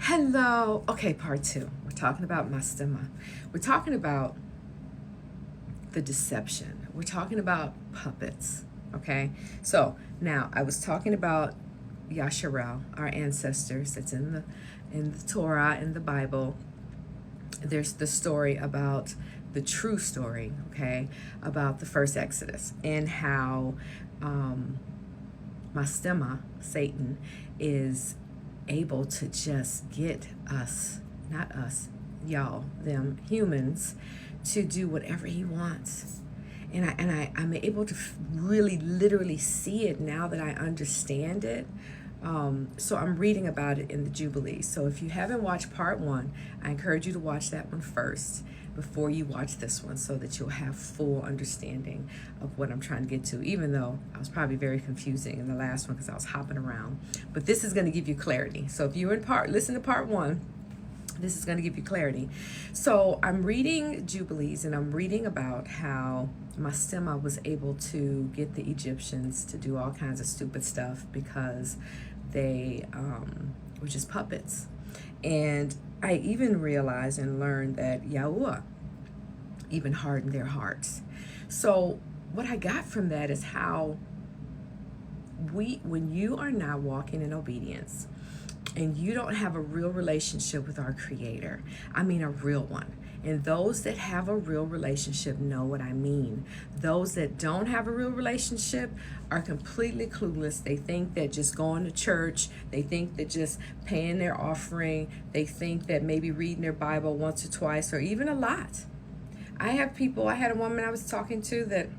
Hello. Okay, part two. We're talking about Mastema. We're talking about the deception. We're talking about puppets. Okay? So now I was talking about Yasharel, our ancestors. That's in the Torah, in the Bible. There's the story about the true story, okay, about the first Exodus and how Mastema, Satan, is able to just get us, not us, y'all, them humans, to do whatever he wants. I'm able to really literally see it now that I understand it. So I'm reading about it in the Jubilee. So if you haven't watched part one, I encourage you to watch that one first before you watch this one so that you'll have full understanding of what I'm trying to get to, even though I was probably very confusing in the last one because I was hopping around. But this is going to give you clarity. So if you're listen to part one, this is going to give you clarity. So I'm reading Jubilees and I'm reading about how Mastema was able to get the Egyptians to do all kinds of stupid stuff because they were just puppets. And I even realized and learned that Yahuwah even hardened their hearts. So what I got from that is how when you are not walking in obedience and you don't have a real relationship with our Creator, I mean a real one. And those that have a real relationship know what I mean. Those that don't have a real relationship are completely clueless. They think that just going to church, they think that just paying their offering, they think that maybe reading their Bible once or twice or even a lot. I had a woman I was talking to that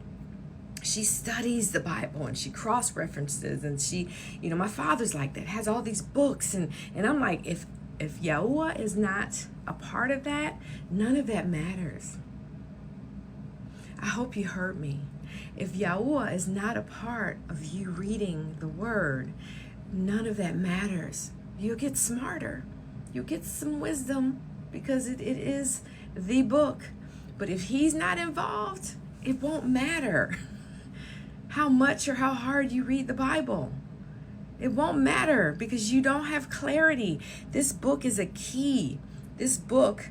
she studies the Bible and she cross-references and she, my father's like that, has all these books and I'm like, if Yahuwah is not a part of that, none of that matters. I hope you heard me. If Yahuwah is not a part of you reading the Word, none of that matters. You'll get smarter. You'll get some wisdom because it is the book. But if He's not involved, it won't matter how much or how hard you read the Bible. It won't matter because you don't have clarity. This book is a key. This book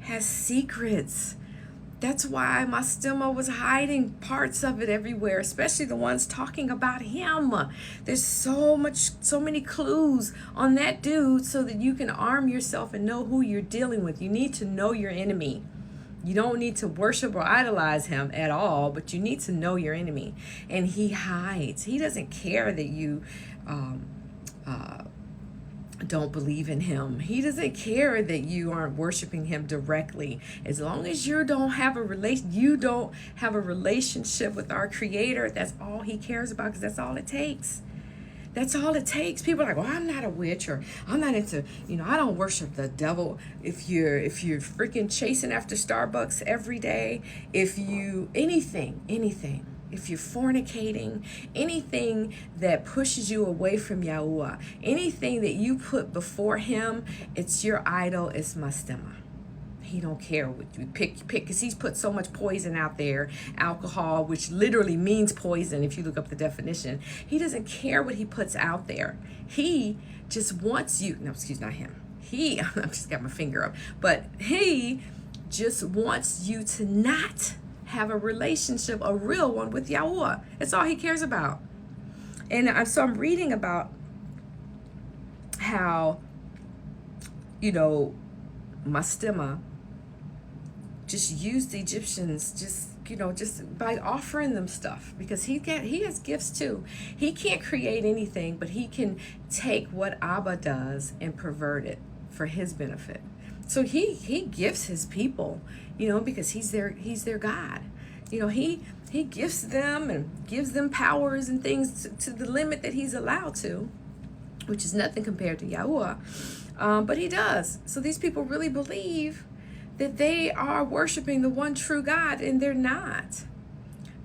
has secrets. That's why Mastema was hiding parts of it everywhere, especially the ones talking about him. There's so many clues on that dude so that you can arm yourself and know who you're dealing with. You need to know your enemy. You don't need to worship or idolize him at all, but you need to know your enemy. And he hides. He doesn't care that you don't believe in him. He doesn't care that you aren't worshiping him directly. As long as you don't have a relationship with our Creator, that's all He cares about, because that's all it takes. That's all it takes. People are like, well, I'm not a witch, or I'm not into, I don't worship the devil. If you're freaking chasing after Starbucks every day, if you, anything, if you're fornicating, anything that pushes you away from Yahuwah, anything that you put before Him, it's your idol, it's Mastema. He don't care what you pick, because He's put so much poison out there, alcohol, which literally means poison if you look up the definition. He doesn't care what He puts out there. He just wants you, no, excuse, not him. I've just got my finger up, but He just wants you to not have a relationship, a real one, with Yahuwah. That's all He cares about. And so I'm reading about how, Mastema just used the Egyptians just by offering them stuff, because he has gifts too. He can't create anything, but he can take what Abba does and pervert it for his benefit. So he gifts his people, because he's their God. He gifts them and gives them powers and things to the limit that He's allowed to, which is nothing compared to Yahuwah. But He does. So these people really believe that they are worshiping the one true God, and they're not,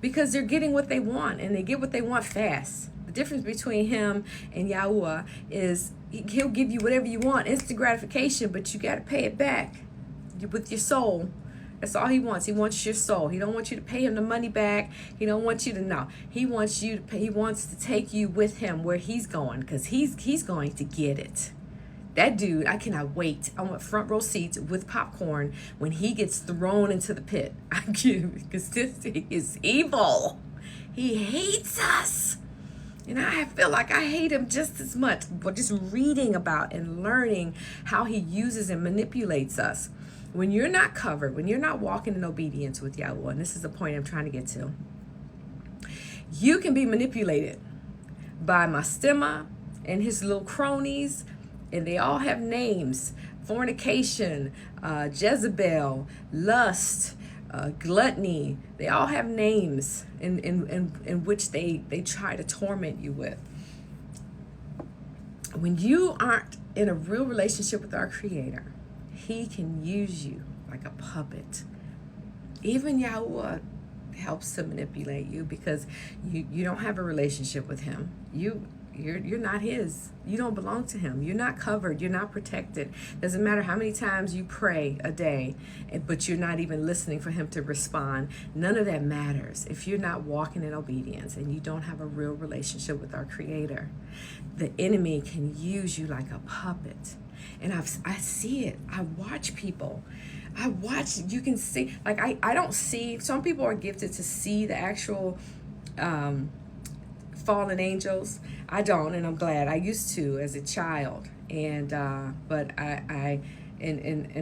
because they're getting what they want, and they get what they want fast. The difference between Him and Yahuwah is He'll give you whatever you want, instant gratification, but you got to pay it back with your soul. That's all He wants. He wants your soul. He don't want you to pay Him the money back. He don't want you to know. He wants you to pay. He wants to take you with Him where He's going, because he's going to get it. That dude, I cannot wait. I want front row seats with popcorn when he gets thrown into the pit. Because this is evil. He hates us. And I feel like I hate him just as much. But just reading about and learning how he uses and manipulates us. When you're not covered, when you're not walking in obedience with Yahweh, and this is the point I'm trying to get to, you can be manipulated by Mastema and his little cronies, and they all have names: fornication, Jezebel, lust, gluttony. They all have names in which they try to torment you with. When you aren't in a real relationship with our Creator, He can use you like a puppet. Even Yahweh helps to manipulate you because you don't have a relationship with Him. You're not His. You don't belong to Him. You're not covered. You're not protected. Doesn't matter how many times you pray a day, but you're not even listening for Him to respond. None of that matters if you're not walking in obedience and you don't have a real relationship with our Creator. The enemy can use you like a puppet. And I see it. I watch people. You can see, like I don't see, some people are gifted to see the actual fallen angels. I don't, and I'm glad. I used to as a child, and but I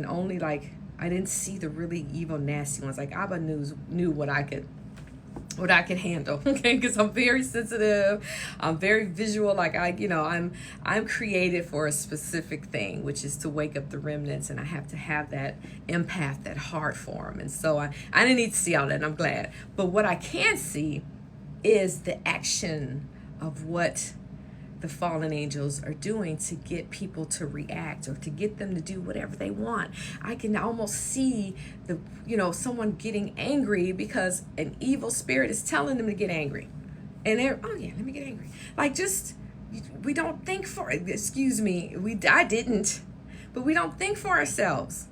only like I didn't see the really evil, nasty ones. Like Abba knew what I could handle, okay? Because I'm very sensitive, I'm very visual. Like I'm created for a specific thing, which is to wake up the remnants, and I have to have that empath, that heart for them. And so I didn't need to see all that, and I'm glad. But what I can see is the action of what the fallen angels are doing to get people to react or to get them to do whatever they want. I can almost see someone getting angry because an evil spirit is telling them to get angry. And they're, oh yeah, let me get angry. Like, just, we don't think for it. Excuse me. I didn't, but we don't think for ourselves.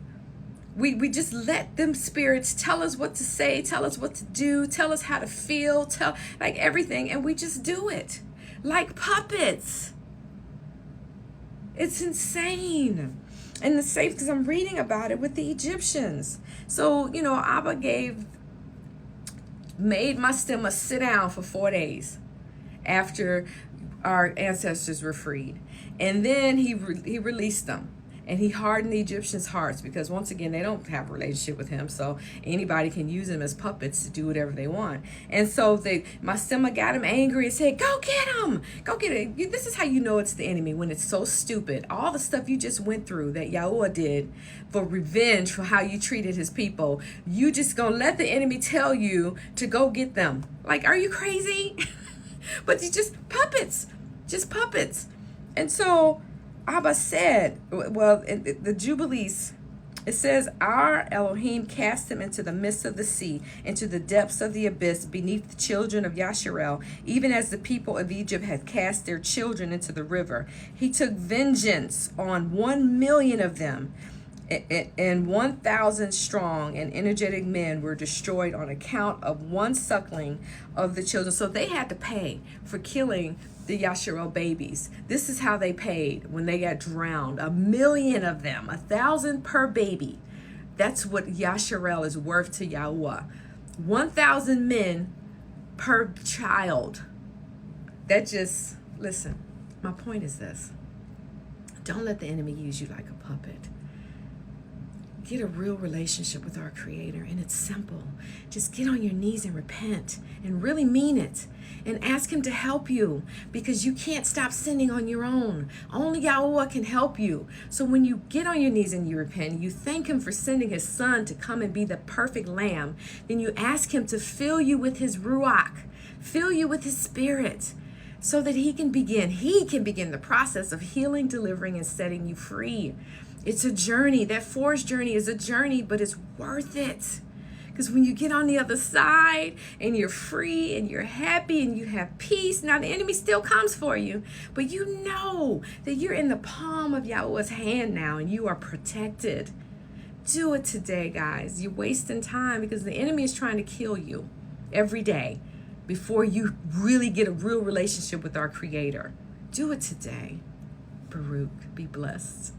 We just let them spirits tell us what to say, tell us what to do, tell us how to feel, tell like everything, and we just do it like puppets. It's insane. And the safe, because I'm reading about it with the Egyptians. So, Abba made Mastema sit down for 4 days after our ancestors were freed. And then he released them. And he hardened the Egyptians' hearts because, once again, they don't have a relationship with him. So anybody can use them as puppets to do whatever they want. And so Mastema got him angry and said, go get him. Go get it. This is how you know it's the enemy, when it's so stupid. All the stuff you just went through that Yahweh did for revenge for how you treated his people. You just going to let the enemy tell you to go get them. Like, are you crazy? But you just puppets. Just puppets. And so Abba said, well, in the Jubilees, it says, our Elohim cast him into the midst of the sea, into the depths of the abyss, beneath the children of Yasharel, even as the people of Egypt had cast their children into the river. He took vengeance on 1 million of them, and 1,000 strong and energetic men were destroyed on account of one suckling of the children. So they had to pay for killing the Yasharel babies. This is how they paid when they got drowned. 1 million of them, 1,000 per baby. That's what Yasharel is worth to Yahweh. 1,000 men per child. Listen, my point is this. Don't let the enemy use you like a puppet. Get a real relationship with our Creator, and it's simple. Just get on your knees and repent and really mean it, and ask Him to help you, because you can't stop sinning on your own. Only Yahweh can help you. So when you get on your knees and you repent, you thank Him for sending His Son to come and be the perfect lamb. Then you ask Him to fill you with His Ruach, fill you with His Spirit, so that He can begin the process of healing, delivering, and setting you free. It's a journey. That forest journey is a journey, but it's worth it. Because when you get on the other side and you're free and you're happy and you have peace, now the enemy still comes for you, but you know that you're in the palm of Yahweh's hand now and you are protected. Do it today, guys. You're wasting time because the enemy is trying to kill you every day before you really get a real relationship with our Creator. Do it today. Baruch. Be blessed.